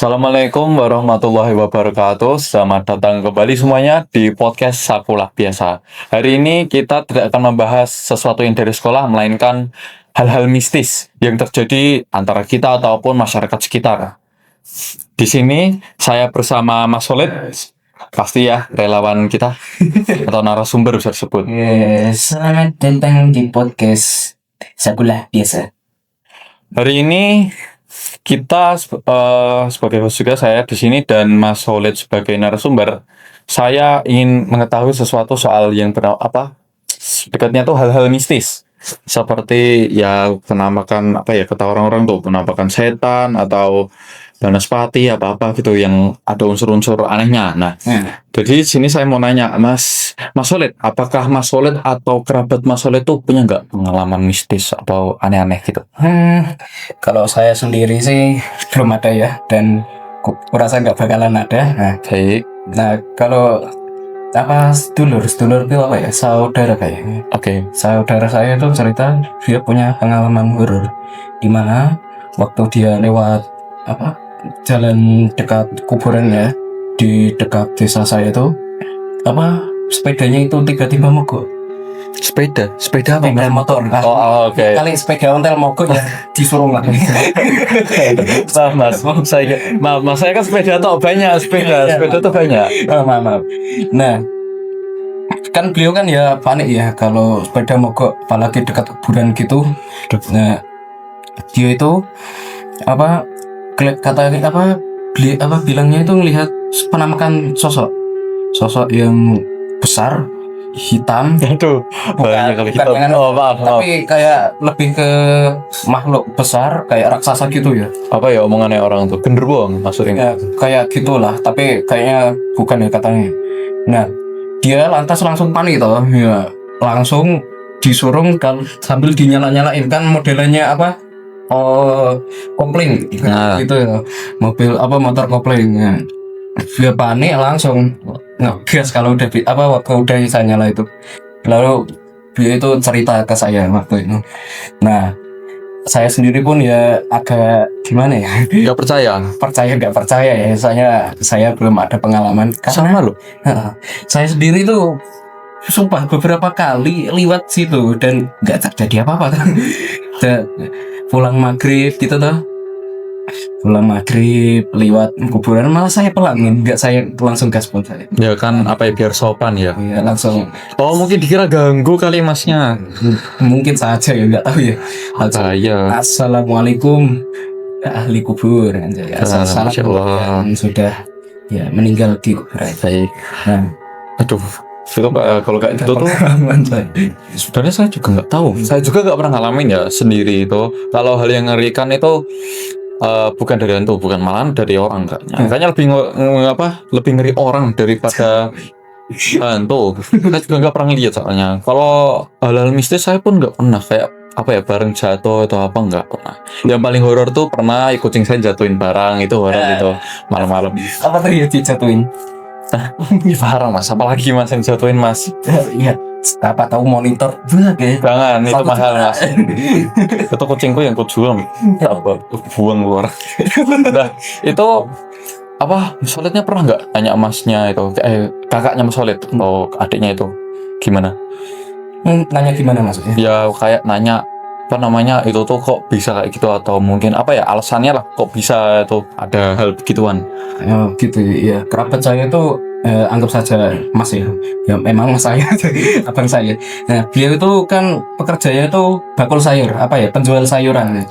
Assalamualaikum warahmatullahi wabarakatuh. Selamat datang kembali semuanya di podcast Sakulah Biasa. Hari ini kita tidak akan membahas sesuatu yang dari sekolah, melainkan hal-hal mistis yang terjadi antara kita ataupun masyarakat sekitar. Di sini saya bersama Mas Solid, pasti ya relawan kita atau narasumber bisa disebut. Selamat datang di podcast Sakulah Biasa. Hari ini kita sebagai host juga, saya di sini, dan Mas Solid sebagai narasumber. Saya ingin mengetahui sesuatu soal yang dekatnya tuh hal-hal mistis, seperti ya penampakan kata orang-orang tuh penampakan setan atau banaspati apa gitu yang ada unsur-unsur anehnya. Nah, jadi di sini saya mau nanya Mas Solid, apakah Mas Solid atau kerabat Mas Solid tuh punya nggak pengalaman mistis atau aneh-aneh gitu? Kalau saya sendiri sih belum ada ya, dan kurasa nggak bakalan ada. Baik. Nah kalau sedulur itu saudara kayaknya. Oke. Saudara saya itu cerita dia punya pengalaman horor, di mana waktu dia lewat jalan dekat kuburan ya, di dekat desa saya itu sepedanya itu tiba-tiba mogok. Sepeda apa? Sepeda motor. Oke. Kali sepeda ontel mogok ya disuruh lagi. Mas, saya kan sepeda tuh banyak, sepeda tuh banyak. Maaf. Nah, kan beliau kan ya panik ya kalau sepeda mogok, apalagi dekat kuburan gitu. Nah, dia itu bilangnya itu ngelihat penampakan sosok yang besar, hitam. Itu banyak kali hitam. Maaf. Tapi kayak lebih ke makhluk besar, kayak raksasa gitu ya. Apa ya omongannya orang tuh? Genderuwo maksudnya. Ya, kayak gitulah, tapi kayaknya bukan ya katanya. Nah, dia lantas langsung panik toh. Ya, langsung disuruh kan sambil dinyalain kan modelnya kopling gitu ya, motor kopling ya. Dia panik langsung ngegas kalau udah bisa nyala itu. Lalu dia itu cerita ke saya waktu itu. Nah, saya sendiri pun ya agak gimana ya, nggak percaya ya, saya belum ada pengalaman sama lo. Saya sendiri tuh sumpah beberapa kali liwat situ dan nggak terjadi apa-apa kan. Pulang maghrib gitu tuh, liwat kuburan malah saya pelangin, nggak saya langsung gaspol saya. Ya kan biar sopan ya. Iya langsung. Oh mungkin dikira ganggu kali masnya. Mungkin saja ya, nggak tahu ya. Assalamualaikum ahli kubur. Assalamualaikum sudah ya meninggal di kuburan. Baik. Nah, aduh. Itu kalau kayak gitu tuh sebenarnya saya juga nggak tahu. Saya juga nggak pernah ngalamin ya sendiri itu. Kalau hal yang mengerikan itu bukan dari hantu, bukan, malahan dari orang kayaknya lebih ngeri orang daripada hantu. Saya juga nggak pernah lihat soalnya. Kalau hal-hal mistis saya pun nggak pernah kayak barang jatuh atau nggak pernah. Yang paling horor tuh pernah kucing saya jatuhin barang, itu horor itu malam-malam. Apa tadi dijatuhin? Parah mas, apalagi mas yang jatuhin mas. Iya, apa tahu monitor jangan, itu mahal mas. Itu kucingku yang kujual buang keluar. Nah itu Solidnya pernah nggak tanya emasnya itu kakaknya Mas Solid atau adiknya itu gimana? Nanya gimana maksudnya? Ya kayak nanya itu tuh kok bisa kayak gitu, atau mungkin alasannya lah kok bisa itu ada hal begituan. Gitu ya. Kerabat saya itu anggap saja mas ya memang mas saya abang saya. Nah beliau itu kan pekerjanya itu bakul sayur, penjual sayuran.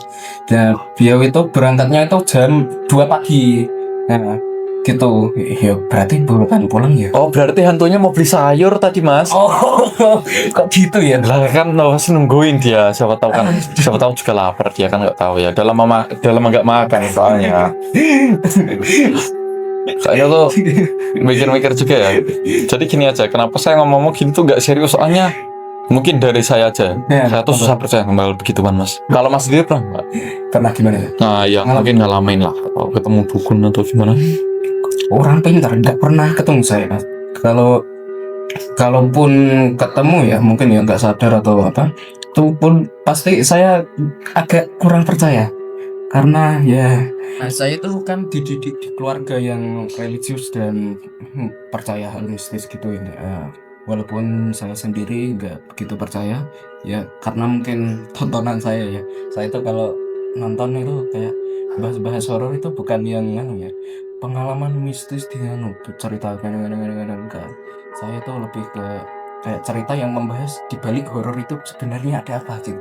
Nah beliau itu berangkatnya itu jam 2 pagi. Nah gitu ya, berarti bukan pulang ya. Oh berarti hantunya mau beli sayur tadi mas. Oh kok gitu ya. Lah kan harus nungguin dia, siapa tahu juga lapar, dia kan nggak tahu ya, dalam nggak makan soalnya. Saya tuh mikir-mikir juga ya. Jadi gini aja, kenapa saya ngomong gini tuh nggak serius, soalnya mungkin dari saya aja ya, saya tuh susah percaya kembali begituan mas. Kalau mas sendiri pernah gimana ya? Nah ya mungkin ngalamin lah, atau ketemu dukun atau gimana. Orang pintar nggak pernah ketemu saya mas. Kalaupun ketemu ya mungkin ya nggak sadar atau itu pun pasti saya agak kurang percaya. karena ya saya itu kan dididik di keluarga yang religius dan percaya hal mistis gitu ini. Walaupun saya sendiri nggak begitu percaya ya, karena mungkin tontonan saya ya. Saya itu kalau nonton itu kayak bahas-bahas horor itu bukan yang ya pengalaman mistis di cerita kadang-kadang enggak. Saya itu lebih ke kayak cerita yang membahas di balik horor itu sebenarnya ada apa gitu.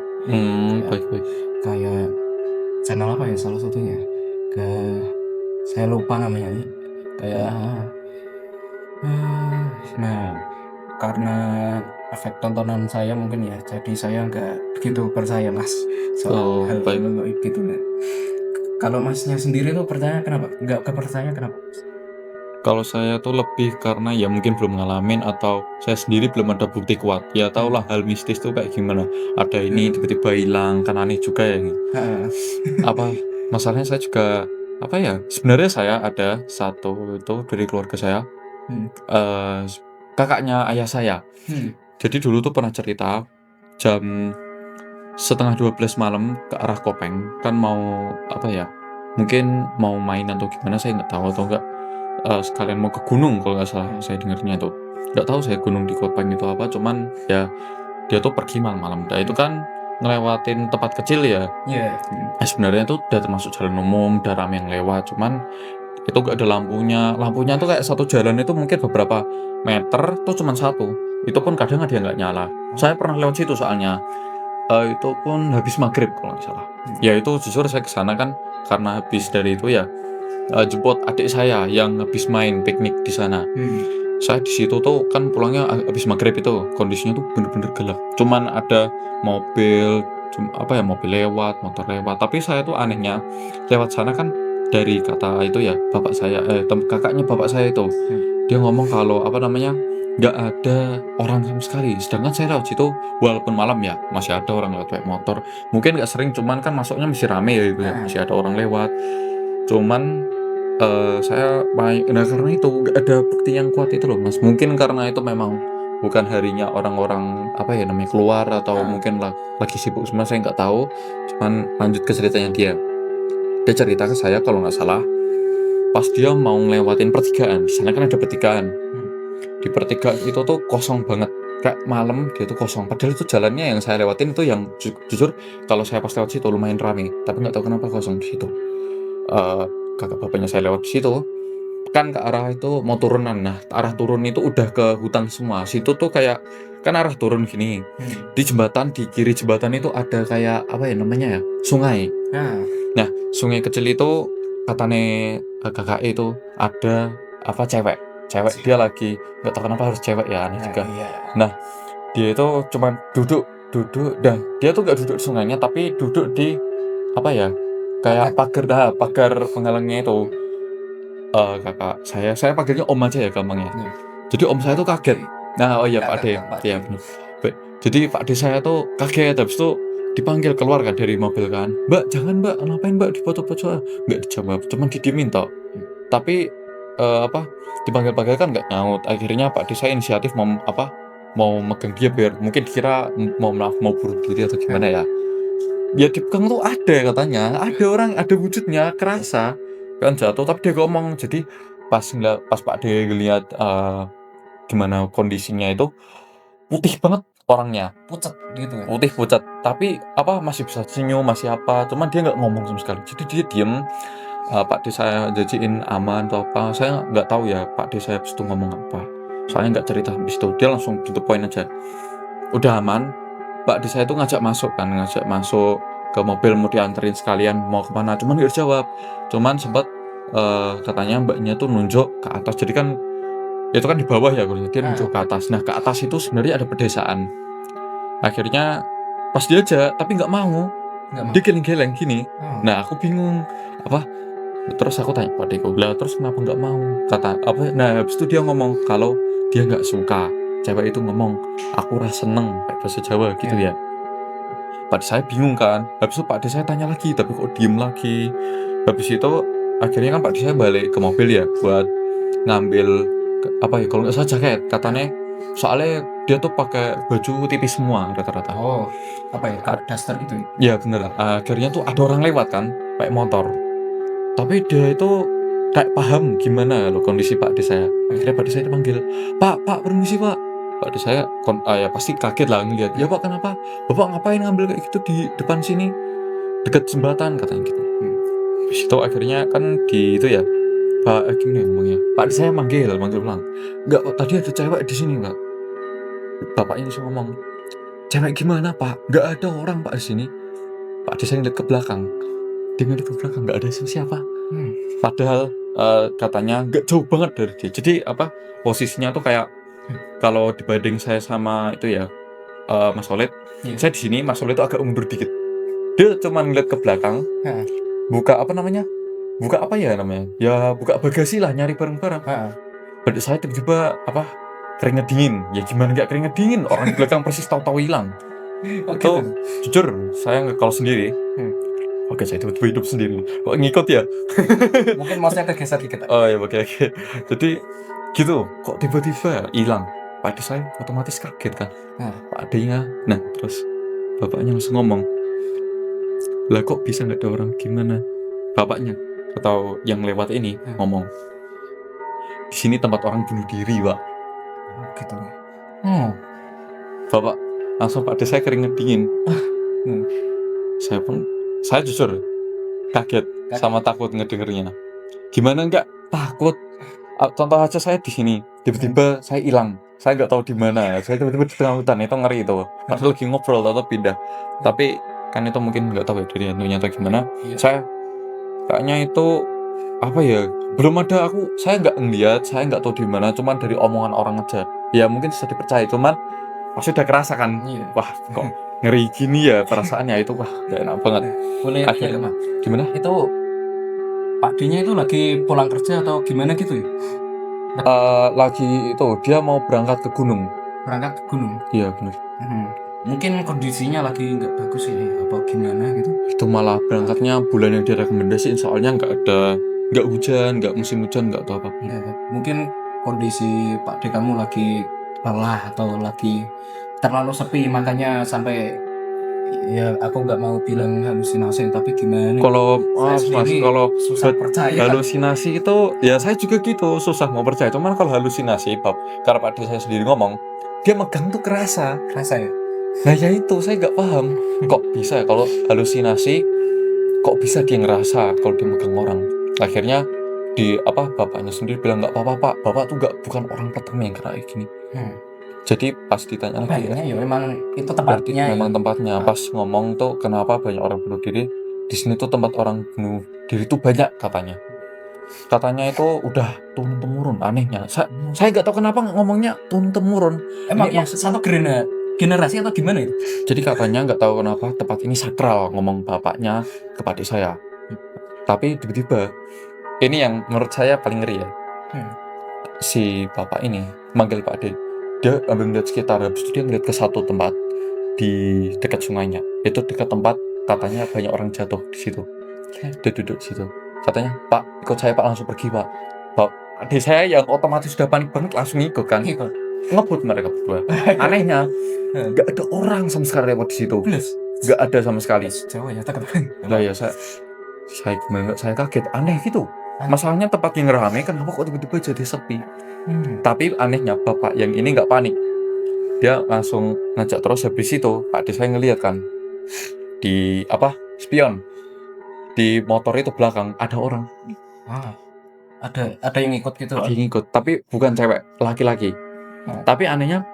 Baik. Kayak channel apa ya salah satunya, ke saya lupa namanya ya. Kayak nah, karena efek tontonan saya mungkin ya, jadi saya nggak begitu percaya Mas soal Oh, hal baik. gaib gitu. Nah, kalau Masnya sendiri tuh percaya kenapa? Nggak kepercaya kenapa? Kalau saya tuh lebih karena ya mungkin belum ngalamin atau saya sendiri belum ada bukti kuat. Ya tahulah hal mistis tuh kayak gimana. Ada ini tiba-tiba hilang, kan aneh juga ya. Heeh. Apa masalahnya saya juga apa ya? Sebenarnya saya ada satu itu dari keluarga saya, Hmm. eh kakaknya ayah saya. Jadi dulu tuh pernah cerita jam setengah 12 malam ke arah Kopeng, kan mau apa ya? Mungkin mau main atau gimana saya nggak tahu atau enggak sekalian mau ke gunung kalau nggak salah saya dengarnya tuh. Nggak tahu saya gunung di Kopeng itu apa, cuman ya dia tuh pergi malam-malam. Nah itu kan ngelewatin tempat kecil ya. Iya. Sebenarnya tuh udah termasuk jalan umum, udah rame yang lewat, cuman itu nggak ada lampunya. Lampunya tuh kayak satu jalan itu mungkin beberapa meter tuh cuman satu. Itu pun kadang ada yang nggak nyala. Saya pernah lewat situ soalnya. Itu pun habis maghrib kalau nggak salah. Ya itu jujur saya kesana kan karena habis dari itu ya jemput adik saya yang habis main piknik di sana. Saya di situ tuh kan pulangnya habis maghrib itu kondisinya tuh bener-bener gelap. Cuman ada mobil, mobil lewat, motor lewat. Tapi saya tuh anehnya lewat sana kan dari kata itu ya bapak saya, kakaknya bapak saya itu dia ngomong kalau nggak ada orang sama sekali. Sedangkan saya lewat situ walaupun malam ya masih ada orang lewat pakai motor. Mungkin nggak sering, cuman kan masuknya masih rame ya gitu ya, masih ada orang lewat. Cuman nah karena itu nggak ada bukti yang kuat itu loh Mas. Mungkin karena itu memang bukan harinya orang-orang keluar atau mungkin lagi sibuk semua, saya nggak tahu. Cuman lanjut ke ceritanya dia. Dia cerita ke saya kalau nggak salah pas dia mau ngelewatin pertigaan. Di sana kan ada pertigaan. Di pertigaan itu tuh kosong banget. Kayak malam dia tuh kosong. Padahal itu jalannya yang saya lewatin itu yang jujur kalau saya pas lewat situ lumayan ramai. Tapi nggak tahu kenapa kosong di situ. Kakak bapaknya saya lewat di situ kan ke arah itu mau turunan. Nah arah turun itu udah ke hutan semua. Situ tuh kayak kan arah turun gini. Di jembatan, di kiri jembatan itu ada kayak sungai. Nah sungai kecil itu katanya kakak itu ada cewek dia lagi nggak tahu kenapa harus cewek ya, aneh juga. Nah dia itu cuman duduk dan dia tuh nggak duduk di sungainya tapi duduk di kayak pagar penghalangnya itu. Kakak saya panggilnya om aja ya gampangnya. Jadi om saya tuh kaget. Nah Pak Ade ya benar. Jadi Pak Ade saya tuh kaget, habis itu dipanggil keluar kan dari mobil kan, Mbak jangan Mbak, ngapain Mbak dipoto-foto, nggak dijawab, cuman didiemin toh. Tapi dipanggil-panggil kan nggak nyaut. Akhirnya Pak Ade saya inisiatif mau megang dia biar mungkin dikira mau bunuh diri atau gimana ya. Ya dipegang tuh ada katanya, ada orang, ada wujudnya kerasa kan jatuh tapi dia ngomong. Jadi pas Pak D ngeliat gimana kondisinya itu putih banget orangnya, Pucat gitu kan. putih pucat, tapi masih bisa senyum masih cuman dia nggak ngomong sama sekali. Jadi dia diem. Pak D saya jajiin aman atau apa saya nggak tahu ya. Pak D saya habis itu ngomong apa soalnya nggak cerita. Habis itu dia langsung to the point aja, udah aman. Pak D saya tuh ngajak masuk ke mobil, mau dianterin sekalian mau kemana, cuman nggak dijawab. Cuman sempat katanya mbaknya tuh nunjuk ke atas. Jadi kan itu kan di bawah ya, dia nunjuk ke atas. Nah ke atas itu sebenarnya ada pedesaan. Akhirnya pas diajak tapi nggak mau, dia geleng-geleng gini. Nah aku bingung terus aku tanya Pak Deko, lah terus kenapa nggak mau, nah habis itu dia ngomong kalau dia nggak suka. Cewek itu ngomong aku rasa seneng kayak bahasa Jawa gitu ya. Pak saya bingung kan. Habis itu Pak saya tanya lagi tapi kok diem lagi. Habis itu akhirnya kan Pak saya balik ke mobil ya buat ngambil kalau nggak salah jaket katanya. Soalnya dia tuh pakai baju tipis semua rata-rata. Kayak duster gitu ya bener. Akhirnya tuh ada orang lewat kan. naik motor. Tapi dia itu kayak paham gimana loh kondisi Pak De saya. Akhirnya Pak De saya dipanggil, Pak, permisi Pak. Pak De saya ya pasti kaget lah ngeliat. Ya Pak, kenapa? Bapak ngapain ngambil kayak gitu di depan sini? Dekat jembatan katanya gitu. Habis itu akhirnya kan di itu ya, Pak gimana ya ngomongnya? Pak De saya manggil ulang. Enggak, Pak, tadi ada cewek di sini, Pak. Bapaknya langsung ngomong, cewek gimana Pak? Enggak ada orang Pak di sini. Pak De saya ngeliat ke belakang. Dia ngeliat ke belakang, enggak ada siapa. Padahal katanya nggak jauh banget dari dia. Jadi posisinya tuh kayak kalau dibanding saya sama itu ya Mas Solid, saya di sini, Mas Solid itu agak mundur dikit. Dia cuma ngeliat ke belakang, buka apa ya namanya? Ya buka bagasi lah, nyari barang-barang. Pada saya tiba-tiba keringet dingin. Ya gimana nggak keringet dingin? Orang di belakang persis tahu-tahu hilang. Itu jujur saya ngekal sendiri. Oke, saya tiba-tiba hidup sendiri. Kok ngikut ya? Mungkin mouse-nya kegeser dikit. Oh ya, oke. Jadi gitu, kok tiba-tiba hilang. Pak De saya otomatis kaget kan. Pak De-nya, nah terus bapaknya langsung ngomong, lah kok bisa nggak ada orang, gimana? Bapaknya atau yang lewat ini ngomong, di sini tempat orang bunuh diri, Pak. Gitu. Bapak langsung Pak De saya keringet dingin. Saya jujur kaget sama takut ngedengernya. Gimana nggak takut? Contoh aja saya di sini, tiba-tiba saya hilang. Saya nggak tahu di mana. Saya tiba-tiba di tengah hutan, itu ngeri itu. Padahal lagi ngobrol atau pindah. Tapi kan itu mungkin nggak tahu ya dari hantunya atau gimana. Saya kayaknya itu belum ada saya nggak ngeliat, saya nggak tahu di mana. Cuman dari omongan orang aja. Ya mungkin bisa dipercaya. Cuman pasti udah kerasa kan. Wah kok ngeri gini ya perasaannya itu, wah gak enak banget. Boleh Akhirnya gimana? Itu Pak D-nya itu lagi pulang kerja atau gimana gitu ya? Lagi itu dia mau berangkat ke gunung. Berangkat ke gunung? Iya benar. Mungkin kondisinya lagi nggak bagus ya, apa gimana gitu? Itu malah berangkatnya bulan yang direkomendasiin, soalnya nggak hujan, nggak musim hujan, nggak tahu apa. Mungkin kondisi Pak D kamu lagi lelah atau lagi terlalu sepi, makanya sampai ya aku nggak mau bilang halusinasi, tapi gimana? Kalau susah percaya. Halusinasi itu ya saya juga gitu, susah mau percaya. Cuman kalau halusinasi, karena Pak De saya sendiri ngomong, dia megang tuh kerasa ya. Nah ya itu saya nggak paham kok bisa ya kalau halusinasi, kok bisa dia ngerasa kalau dia megang orang. Akhirnya bapaknya sendiri bilang nggak apa-apa Pak, bapak tuh bukan orang pertama yang kayak gini. Jadi pas ditanya lagi ya memang itu tempatnya. Memang tempatnya. Pas ngomong tuh kenapa banyak orang bunuh diri di sini tuh, tempat orang bunuh diri tuh banyak katanya. Katanya itu udah turun temurun. Anehnya saya nggak tahu kenapa ngomongnya turun temurun. Emang satu generasi atau gimana itu? Jadi katanya nggak tahu kenapa tempat ini sakral, ngomong bapaknya kepada saya. Tapi tiba-tiba ini yang menurut saya paling ngeri ya. Si bapak ini manggil Pak De. Dia ambil ngeliat sekitar, habis itu dia ngeliat ke satu tempat di dekat sungainya. Itu dekat tempat katanya banyak orang jatuh di situ. Dia duduk di situ. Katanya, Pak, ikut saya Pak, langsung pergi Pak. Adik saya yang otomatis sudah panik banget langsung ikut kan. Ngebut mereka berdua. Anehnya, nggak ada orang sama sekali lewat di situ. Nggak ada sama sekali. Jawa ya, Lah ya saya gimana? Saya kaget, aneh gitu. Masalahnya tempat yang ramai, kenapa kok tiba-tiba jadi sepi? Tapi anehnya bapak yang ini nggak panik, dia langsung ngajak terus. Habis itu Pak De saya ngeliat kan di spion di motor itu belakang ada orang. Ada yang ikut gitu. Ada yang ikut, tapi bukan cewek, laki-laki. Tapi anehnya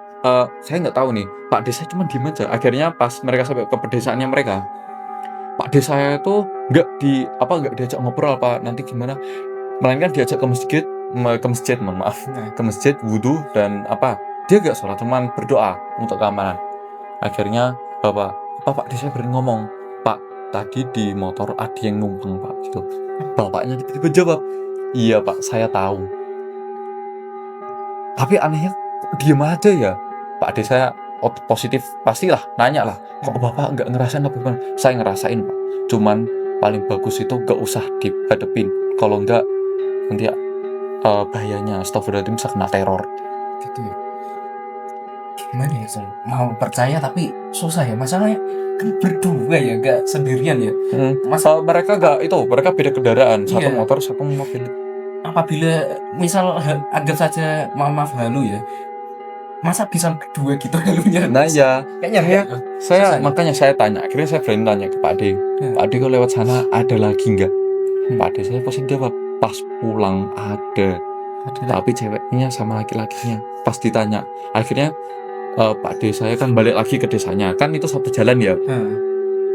saya nggak tahu nih, Pak De saya cuma diem aja. Akhirnya pas mereka sampai ke pedesaannya mereka, Pak De saya itu nggak diajak ngobrol apa nanti gimana, melainkan diajak ke masjid, ke masjid wudhu dan dia gak sholat, cuman berdoa untuk keamanan. Akhirnya Pak De saya berani ngomong, Pak, tadi di motor ada yang numpang Pak gitu. Bapaknya tiba-tiba jawab, iya Pak, saya tahu. Tapi anehnya diem aja ya. Pak De saya positif, pastilah nanya lah, kok bapak nggak ngerasain apa? Saya ngerasain Pak, cuman paling bagus itu gak usah dihadepin, kalau enggak nanti bahayanya astagfirullahaladzim bisa kena teror gitu ya. gimana ya saya mau percaya tapi susah ya, masalahnya kan berdua ya, gak sendirian ya. Mereka mereka beda kendaraan, satu Iya. motor, satu mobil. Apabila misal anggap saja maaf halu ya, masa bisa berdua gitu halunya? Nah ya, Kayaknya enggak. saya Susah ya? makanya saya tanya, akhirnya saya berani tanya ke Pak Ade. Pak Ade kalau lewat sana ada lagi nggak? Pak Ade saya posisi jawab, pas pulang ada, tapi ceweknya sama laki-lakinya. Pas ditanya, akhirnya Pak Ade saya kan balik lagi ke desanya, kan itu satu jalan ya,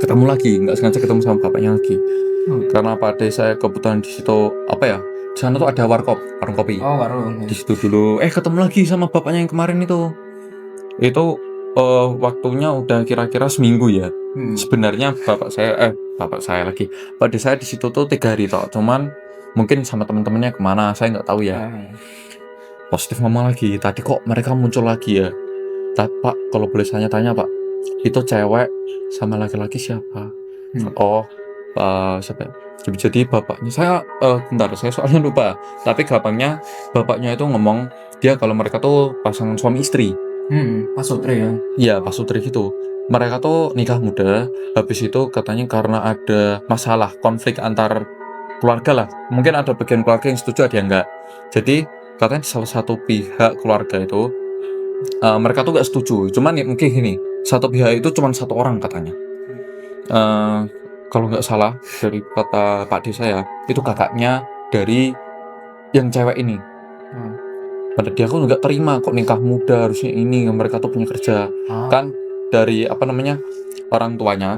ketemu lagi, nggak sengaja ketemu sama bapaknya lagi. Karena Pak Ade saya kebetulan di situ apa ya, di sana tuh ada warung kopi. Oh, warung. Di situ dulu, ketemu lagi sama bapaknya yang kemarin itu. Itu waktunya udah kira-kira seminggu ya. Sebenarnya bapak saya lagi. Pada saya di situ tuh 3 hari toh. Cuman mungkin sama teman-temannya kemana, saya nggak tahu ya. Positif ngomong lagi. Tadi kok mereka muncul lagi ya? Pak, kalau boleh saya tanya Pak, itu cewek sama laki-laki siapa? Oh, siapa? Jadi bapaknya saya bentar, saya soalnya lupa. Tapi gampangnya bapaknya itu ngomong dia kalau mereka tuh pasangan suami istri. Pasutri ya. Iya, pasutri gitu. Mereka tuh nikah muda, habis itu katanya karena ada masalah konflik antar keluarga lah. Mungkin ada bagian keluarga yang setuju, ada yang enggak. Jadi katanya salah satu pihak keluarga itu mereka tuh gak setuju. Cuman ya mungkin gini, satu pihak itu cuma satu orang katanya. Kalau nggak salah dari kata Pak D saya, itu kakaknya dari yang cewek ini. Pada dia aku nggak terima kok nikah muda, harusnya ini mereka tuh punya kerja. Kan dari apa namanya orang tuanya,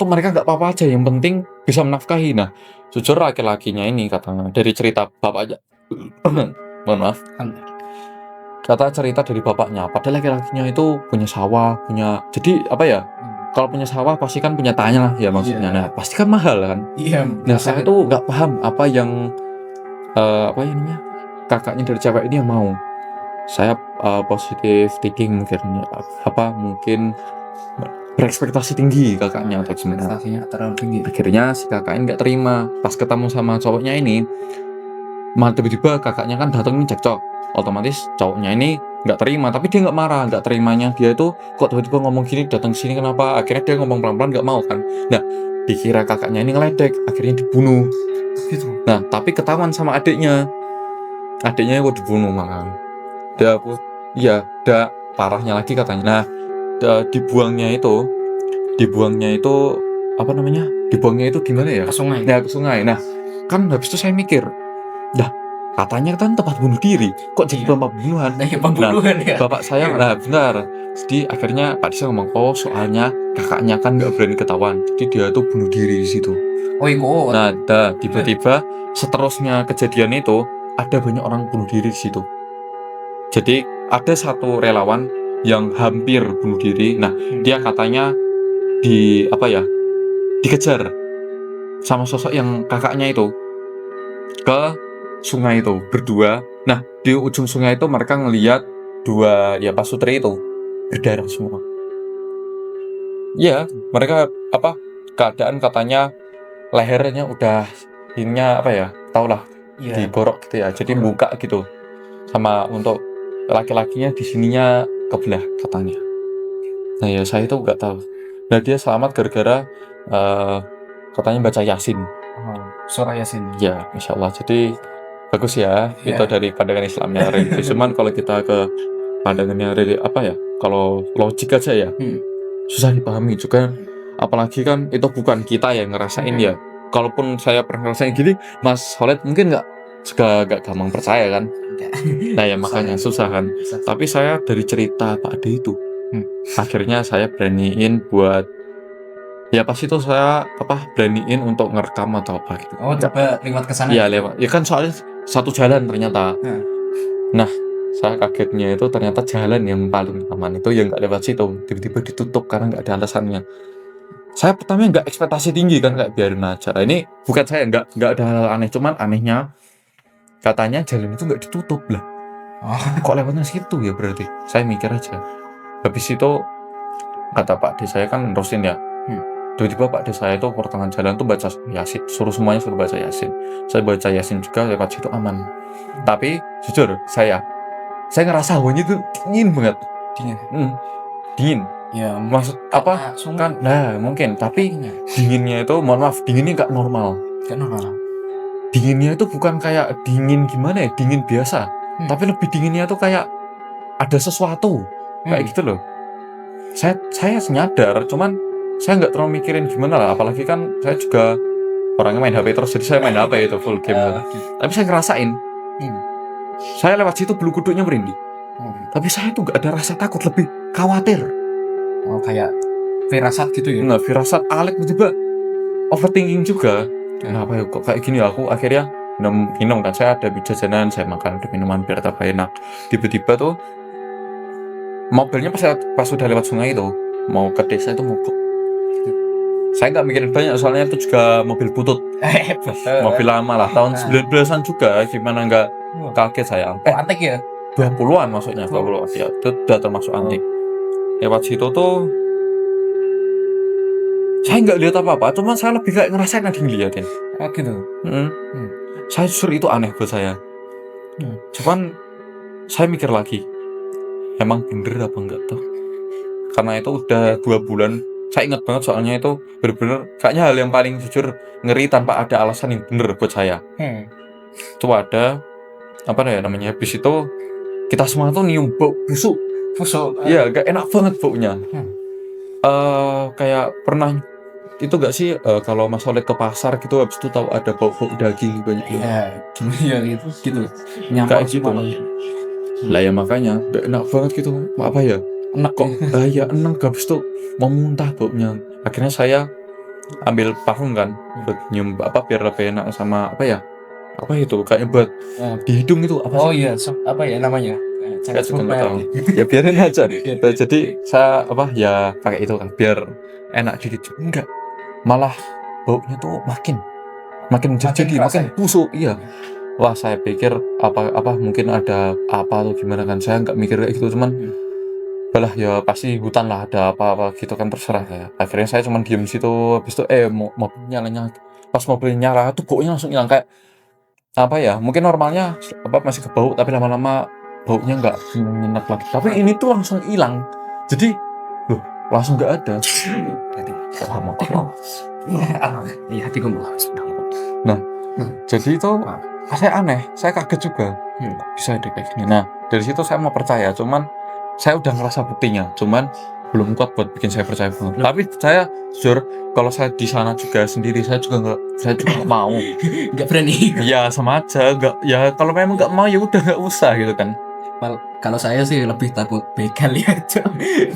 tuh mereka nggak apa-apa aja, yang penting bisa menafkahi. Nah, jujur laki-lakinya ini katanya dari cerita bapaknya, mohon maaf, kata cerita dari bapaknya, padahal laki-lakinya itu punya sawah, jadi apa ya, kalau punya sawah pasti kan punya tanya lah ya maksudnya. Nah, pasti kan mahal kan. Nah, saya tuh nggak paham apa yang apa namanya kakaknya dari cewek ini yang mau. Saya positif thinking mungkin berekspektasi tinggi kakaknya atau gimana. Terlalu tinggi. Akhirnya si kakaknya nggak terima. Pas ketemu sama cowoknya ini, tiba-tiba kakaknya kan datang nih cekcok. Otomatis cowoknya ini nggak terima, tapi dia nggak marah. Nggak terimanya dia itu kok tiba-tiba ngomong gini, datang sini kenapa? Akhirnya dia ngomong pelan-pelan, nggak mau kan. Nah, dikira kakaknya ini ngeledek, akhirnya dibunuh. Gitu. Nah, tapi ketahuan sama adiknya kok dibunuh malah. Parahnya lagi katanya. Nah, dibuangnya itu apa namanya? Dibuangnya itu gimana ya? Ke sungai. Ya, ke sungai. Nah, kan habis itu saya mikir, dah katanya kan tempat bunuh diri, kok jadi tempat pembunuhan? Pembunuhan ya. Bapak saya, benar. Jadi akhirnya Pak Disa ngomong, oh soalnya kakaknya kan nggak berani ketahuan, jadi dia tuh bunuh diri di situ. Oh ikut. Nah, tiba-tiba seterusnya kejadian itu ada banyak orang bunuh diri di situ. Jadi ada satu relawan yang hampir bunuh diri. Nah, dia katanya dikejar sama sosok yang kakaknya itu ke sungai itu berdua. Nah, di ujung sungai itu mereka ngelihat dua pasutri itu berdarah semua. Ya, mereka keadaan katanya lehernya udah taulah digorok gitu ya. Jadi buka gitu. Sama untuk laki-lakinya di sininya kebelah katanya. Nah, ya saya itu nggak tahu. Nah, dia selamat gara-gara katanya baca Yasin. Surah Yasin. Ya, Masya Allah. Jadi bagus ya. Itu dari pandangan Islamnya. Cuman kalau kita ke pandangannya kalau logik aja ya, susah dipahami juga. Apalagi kan itu bukan kita yang ngerasain ya. Kalaupun saya pernah ngerasain gini, Mas Khalid mungkin nggak gampang percaya kan. Nah ya makanya susah kan. Tapi saya dari cerita Pak Ade itu, akhirnya saya beraniin buat pas itu saya beraniin untuk ngerekam atau apa gitu. Oh, coba lewat ke sana. Iya, lewat. Ya kan soalnya satu jalan ternyata. Nah, saya kagetnya itu ternyata jalan yang paling aman itu yang nggak lewat situ, tiba-tiba ditutup karena nggak ada alasannya. Saya pertama nggak ekspektasi tinggi kan, kayak biarin aja. Ini bukan saya nggak ada hal aneh, cuman anehnya katanya jalan itu nggak ditutup lah. Kok lewatnya situ ya berarti? Saya mikir aja. Habis itu kata Pak D saya kan nerusin ya. Tiba-tiba Pak D saya itu pertengahan jalan tuh baca Yasin, semuanya suruh baca Yasin. Saya baca Yasin juga, lewat situ aman. Tapi jujur saya saya ngerasa hawanya itu dingin banget. Dingin. Dingin. Ya, Maksud apa? sungai. Kan, nah mungkin. Tapi Iya. dinginnya itu, mohon maaf, dinginnya nggak normal. Kan normal. Dinginnya itu bukan kayak dingin gimana ya, dingin biasa. Tapi lebih dinginnya itu kayak ada sesuatu. Kayak gitu loh. Saya nyadar, cuman saya nggak terlalu mikirin gimana lah. Apalagi kan saya juga orangnya main HP terus, jadi saya main HP itu full game. Tapi saya ngerasain. Saya lewat situ bulu kuduknya merinding. Tapi saya tuh nggak ada rasa takut, lebih khawatir. Oh, kayak firasat gitu ya? Nggak firasat, Alek juga overthinking juga. Kenapa ya kok kayak gini? Aku akhirnya minum kan, saya ada jajanan, saya makan, ada minuman biar tambah enak. Tiba-tiba tuh mobilnya pas sudah lewat sungai itu mau ke desa itu mogok. Saya nggak mikirin banyak, soalnya itu juga mobil butut, mobil lama lah, tahun 19-an juga. Gimana nggak kaget saya? Antik ya? 20-an maksudnya, 20-an ya, itu udah termasuk antik. Lewat situ tuh saya nggak lihat apa-apa, cuman saya lebih kayak ngerasain ada yang ngeliatin. Gitu. Saya justru itu aneh buat saya. Cuman saya mikir lagi, emang bener apa enggak tuh? Karena itu udah 2 bulan. Saya ingat banget soalnya itu bener-bener kayaknya hal yang paling jujur ngeri tanpa ada alasan yang bener buat saya. Itu ada apa ya namanya, habis itu kita semua tuh nyium bau busuk. Iya, gak enak banget baunya. Kayak pernah itu gak sih kalau Mas Solid ke pasar gitu, habis itu tahu ada bau daging banyak gitu. Iya gitu. Kayak gitu. Lah ya makanya gak enak banget gitu. Apa ya? Enak kok ya enak, habis itu mau muntah baunya. Akhirnya saya ambil parfum kan buat nyium apa biar lebih enak, sama apa ya? Apa itu kayak buat di hidung itu apa sih? Oh iya, apa ya namanya? Saya juga nggak tahu. Ya biarin aja. Jadi saya apa ya pakai itu kan biar enak dikit. Enggak, malah baunya tuh makin jadi makin busuk. Iya. Wah, saya pikir apa mungkin ada apa atau gimana kan, saya nggak mikir kayak gitu, cuman balah ya pasti hutan lah, ada apa gitu kan, terserah ya. Akhirnya saya cuma diem situ, habis itu mobilnya nyala. Pas mobilnya nyala tuh baunya langsung hilang, kayak apa ya, mungkin normalnya apa masih kebau, tapi lama-lama baunya nggak nyenyak lagi. Tapi ini tuh langsung hilang, jadi loh langsung nggak ada. Iya, hatiku. Nah, jadi itu saya aneh, saya kaget juga. Bisa ada kayak gini. Nah, dari situ saya mau percaya, cuman saya udah ngerasa buktinya, cuman belum kuat buat bikin saya percaya banget. Tapi saya jujur, kalau saya di sana juga sendiri, saya juga nggak mau. Nggak berani. Ya sama aja, nggak ya kalau memang nggak mau ya udah nggak usah gitu kan. Kalau saya sih lebih takut begal ya,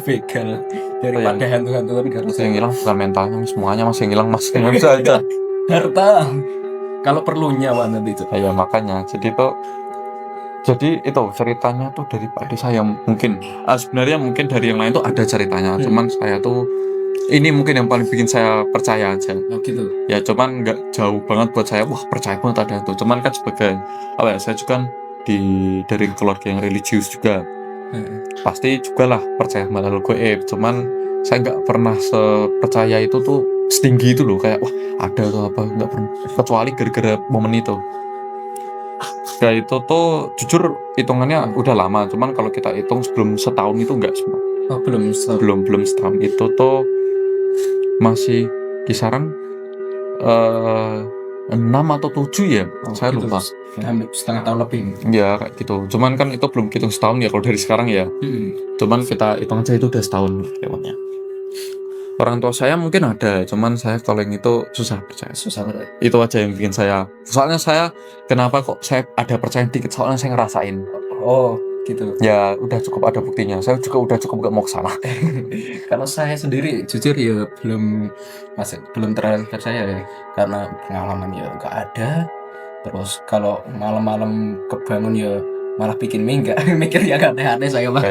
begal daripada hantu-hantu. Tapi masih yang hilang bukan mentalnya, semuanya masih yang hilang, masih nggak bisa aja. Harta, kalau perlu nyawa nanti itu. Ya makanya, jadi itu ceritanya tuh dari Pak Desa yang mungkin sebenarnya mungkin dari yang lain tuh ada ceritanya, cuman saya tuh ini mungkin yang paling bikin saya percaya aja. Oh gitu. Ya cuman nggak jauh banget buat saya, wah percaya banget ada hantu. Cuman kan sebagai apa ya, saya juga kan dari keluarga yang religius juga, pasti juga lah percaya makhluk gaib. Cuman saya nggak pernah sepercaya itu tuh setinggi itu loh, kayak wah ada atau apa, nggak pernah, kecuali gara-gara momen itu. Ya itu tuh jujur hitungannya udah lama, cuman kalau kita hitung sebelum setahun itu enggak semua. Oh belum setahun itu tuh masih kisaran 6 atau 7 ya, saya gitu. lupa. Setengah tahun lebih. Ya kayak gitu, cuman kan itu belum hitung setahun ya kalau dari sekarang ya. Cuman kita hitung aja itu udah setahun lewatnya. Orang tua saya mungkin ada, cuman saya kalau yang itu susah percaya. Itu aja yang bikin saya. Soalnya saya kenapa kok saya ada percaya dikit, soalnya saya ngerasain. Oh gitu. Ya udah cukup ada buktinya. Saya juga udah cukup gak mau kesana. Kalau saya sendiri jujur ya belum terlalu percaya ya, karena pengalaman ya nggak ada. Terus kalau malam-malam kebangun ya malah bikin mie, nggak mikir ya aneh-aneh saya mah.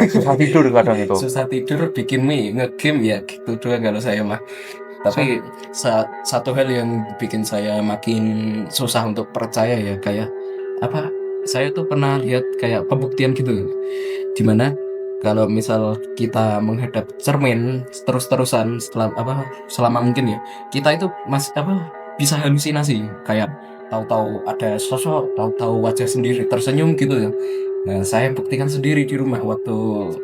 Susah tidur kadang itu. Susah tidur, bikin mie, ngegame ya gitu doang kalau saya mah. Tapi satu hal yang bikin saya makin susah untuk percaya ya, kayak apa? Saya tuh pernah lihat kayak pembuktian gitu, dimana kalau misal kita menghadap cermin terus-terusan selama mungkin ya, kita itu bisa halusinasi, kayak tahu-tahu ada sosok, tahu-tahu wajah sendiri tersenyum gitu ya. Nah, saya buktikan sendiri di rumah waktu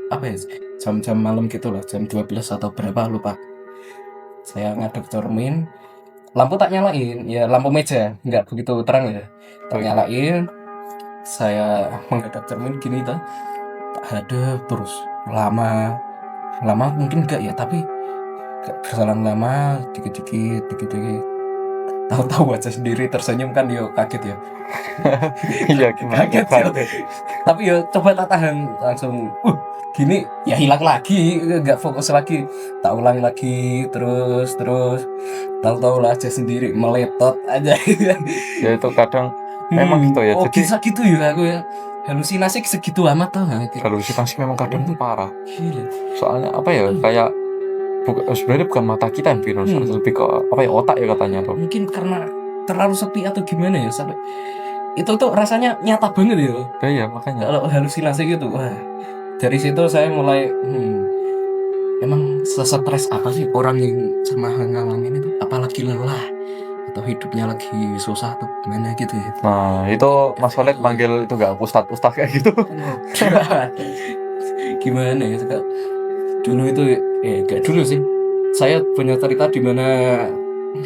apa ya? Jam-jam malam gitu loh, jam 12 atau berapa lupa. Saya ngadep cermin, lampu tak nyalain, ya lampu meja, nggak begitu terang ya. Tak nyalain, saya menghadap cermin gini tuh, tak hadap terus lama mungkin enggak ya, tapi berjalan lama dikit-dikit. Tahu-tahu aja sendiri tersenyum kan, yo kaget ya. Iya, gimana? Kaget ya. Tapi yo coba tak tahan langsung gini ya, hilang lagi, nggak fokus lagi, tak ulang lagi terus tahu-tahu lah aja sendiri meletot aja. Ya itu kadang memang gitu ya. Oh Jadi bisa gitu ya aku ya, halusinasi segitu amat tuh. halusinasi memang kadang tuh parah. Gila. Soalnya apa ya, kayak sebenarnya bukan mata kita yang virus, lebih ke apa ya, otak ya katanya tuh. Mungkin karena terlalu sepi atau gimana ya, sampai itu tuh rasanya nyata banget ya Iya makanya. kalau halusinasi gitu. Wah, dari situ saya mulai emang stres apa sih orang yang sama ngalamin itu, apalagi lelah atau hidupnya lagi susah tuh gimana gitu ya. Nah itu Mas Walid manggil itu gak ustadz kayak gitu. Gimana ya dulu itu, gak dulu sih, saya punya cerita di mana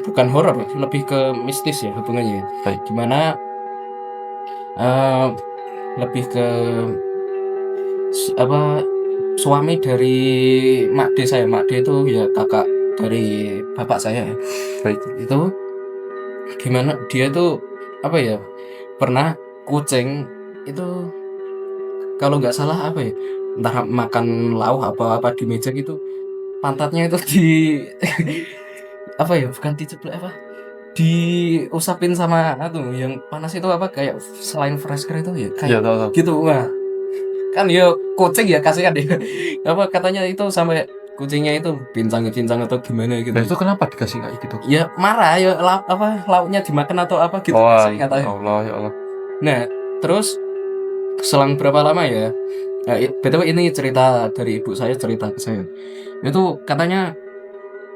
bukan horor, lebih ke mistis ya hubungannya. Baik. Gimana lebih ke suami dari Makde saya. Makde itu ya kakak dari bapak saya ya. Baik. Itu gimana dia tuh apa ya, pernah kucing itu kalau nggak salah apa ya, entah makan lauk apa di meja gitu, pantatnya itu di apa ya, bukan diceplok apa, diusapin sama yang panas itu apa, kayak selain fresker itu ya kayak tahu. gitu. Wah kan ya kucing ya, kasihan ya. Apa katanya itu sampai kucingnya itu pincang atau gimana gitu. Nah itu kenapa dikasih kayak gitu? Ya marah ya, lauknya dimakan atau apa gitu. Oh katanya. Allah ya Allah. Nah terus selang berapa lama ya, betul ini cerita dari ibu saya, cerita ke saya itu katanya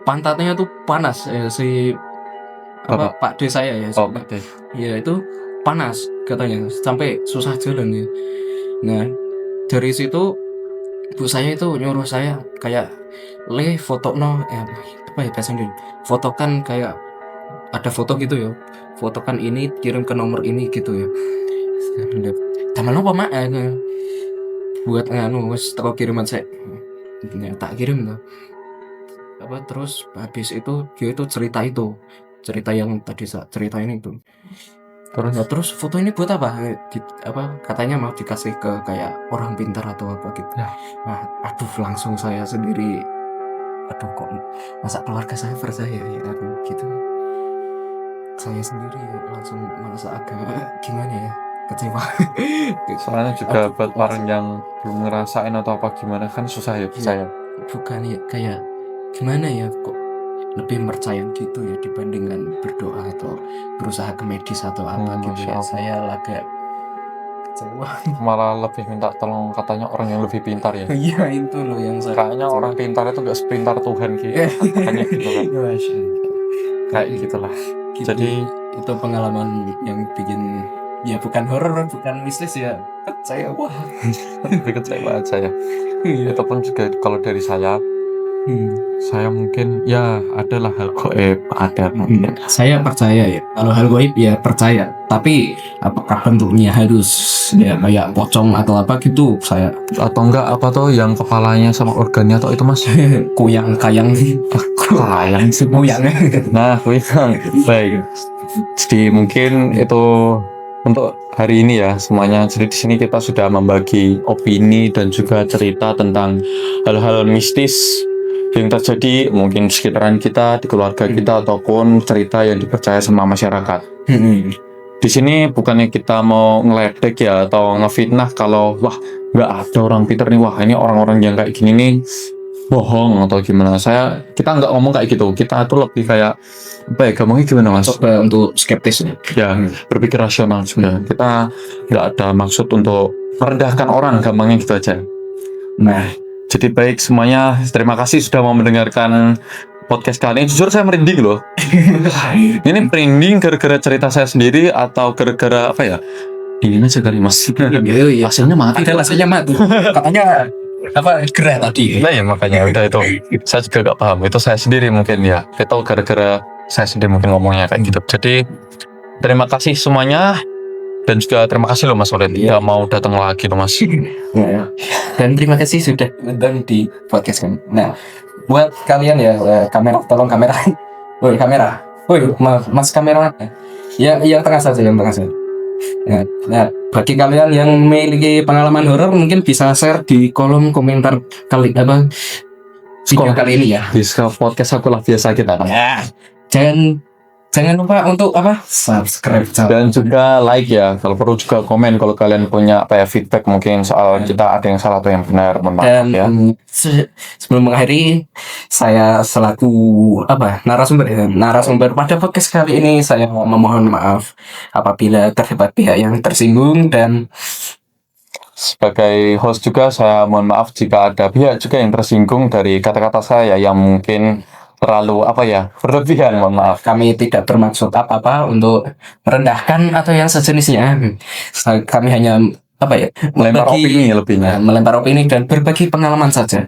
pantatnya tuh panas si Pak D saya ya. Oh Pak D. Ya itu panas katanya sampai susah jalan ya. Nah dari situ ibu saya itu nyuruh saya kayak foto apa ya bahasa Indonesia, fotokan kayak ada foto gitu ya, fotokan ini kirim ke nomor ini gitu ya. Taman apa mak buat wes toko kiriman saya tak kirim tuh apa. Terus habis itu dia itu cerita yang tadi cerita ini tuh. Terus foto ini buat apa? Katanya mau dikasih ke kayak orang pintar atau apa gitu. Nah, aduh langsung saya sendiri, aduh kok masa keluarga saya percaya ya gitu. Saya sendiri langsung merasa agak gimana ya, kecewa. Soalnya juga buat orang yang belum ngerasain atau apa gimana kan susah ya percaya. Bukan ya, kayak gimana ya, kok lebih percaya gitu ya dibandingkan berdoa atau berusaha ke medis atau apa gitu ya. Saya agak kecewa. Malah lebih minta tolong katanya orang yang lebih pintar ya. Iya itu loh yang saya kayaknya orang pintar itu gak sepintar Tuhan gitu. Katanya gitu kan. Kayak gitulah. Gitu. Jadi itu pengalaman yang bikin ya bukan horor, bukan mistis ya, saya wah lebih kecewa aja ya. Itu pun juga kalau dari saya saya mungkin ya adalah hal gaib ada. Saya percaya ya kalau hal gaib ya percaya, tapi apakah bentuknya harus ya kayak pocong atau apa gitu, saya atau enggak apa tuh yang kepalanya sama organnya atau itu mas kayang sih kuyang. Nah kuyang baik. Jadi mungkin itu untuk hari ini ya semuanya. Jadi di sini kita sudah membagi opini dan juga cerita tentang hal-hal mistis yang terjadi mungkin di sekitaran kita, di keluarga kita, ataupun cerita yang dipercaya sama masyarakat. Di sini bukannya kita mau ngeledek ya atau ngefitnah kalau wah nggak ada orang pintar nih, wah ini orang-orang yang kayak gini nih bohong atau gimana. Kita nggak ngomong kayak gitu. Kita tuh lebih kayak apa ya, ngomongnya gimana mas? Coba untuk skeptis ya, berpikir rasional juga. Kita nggak ada maksud untuk merendahkan orang, gampangnya gitu aja. Nah, jadi baik semuanya, terima kasih sudah mau mendengarkan podcast kali ini. Jujur saya merinding loh. Ini merinding gara-gara cerita saya sendiri atau gara-gara apa ya? Dinginnya sekali mas. Iya. Hasilnya mati. Ada rasanya mati. Katanya apa gerah tadi. Nah ya makanya udah itu. Saya juga gak paham. Itu saya sendiri mungkin ya. Itu gara-gara saya sendiri mungkin ngomongnya kayak gitu. Jadi terima kasih semuanya. Dan juga terima kasih loh Mas Olin. Iya. Udah mau datang lagi loh Mas. Ya. Dan terima kasih sudah nonton di podcast kami. Nah, buat kalian ya kamera, tolong kamera. Woi kamera. Woi mas kamera. Ya yang tengah saja, yang tengah saja. Nah, bagi kalian yang memiliki pengalaman horor mungkin bisa share di kolom komentar kali apa video kali ini ya. Di podcast aku lah biasa kita. Ya. Jangan lupa untuk apa? Subscribe. Dan juga like ya. Kalau perlu juga komen kalau kalian punya apa ya feedback mungkin soal kita ada yang salah atau yang benar. Mohon maaf Dan ya. sebelum mengakhiri, saya selaku apa narasumber pada podcast kali ini, saya memohon maaf apabila terdapat pihak yang tersinggung, dan Sebagai host juga saya mohon maaf jika ada pihak juga yang tersinggung dari kata-kata saya yang mungkin terlalu apa ya berlebihan, mohon maaf. kami tidak bermaksud apa-apa untuk merendahkan atau yang sejenisnya. Kami hanya apa ya Melempar opini lebihnya. melempar opini dan berbagi pengalaman saja.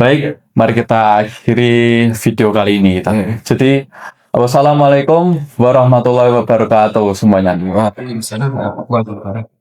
Baik, mari kita akhiri video kali ini. Jadi, wassalamualaikum warahmatullahi wabarakatuh semuanya. Waalaikumsalam warahmatullahi wabarakatuh.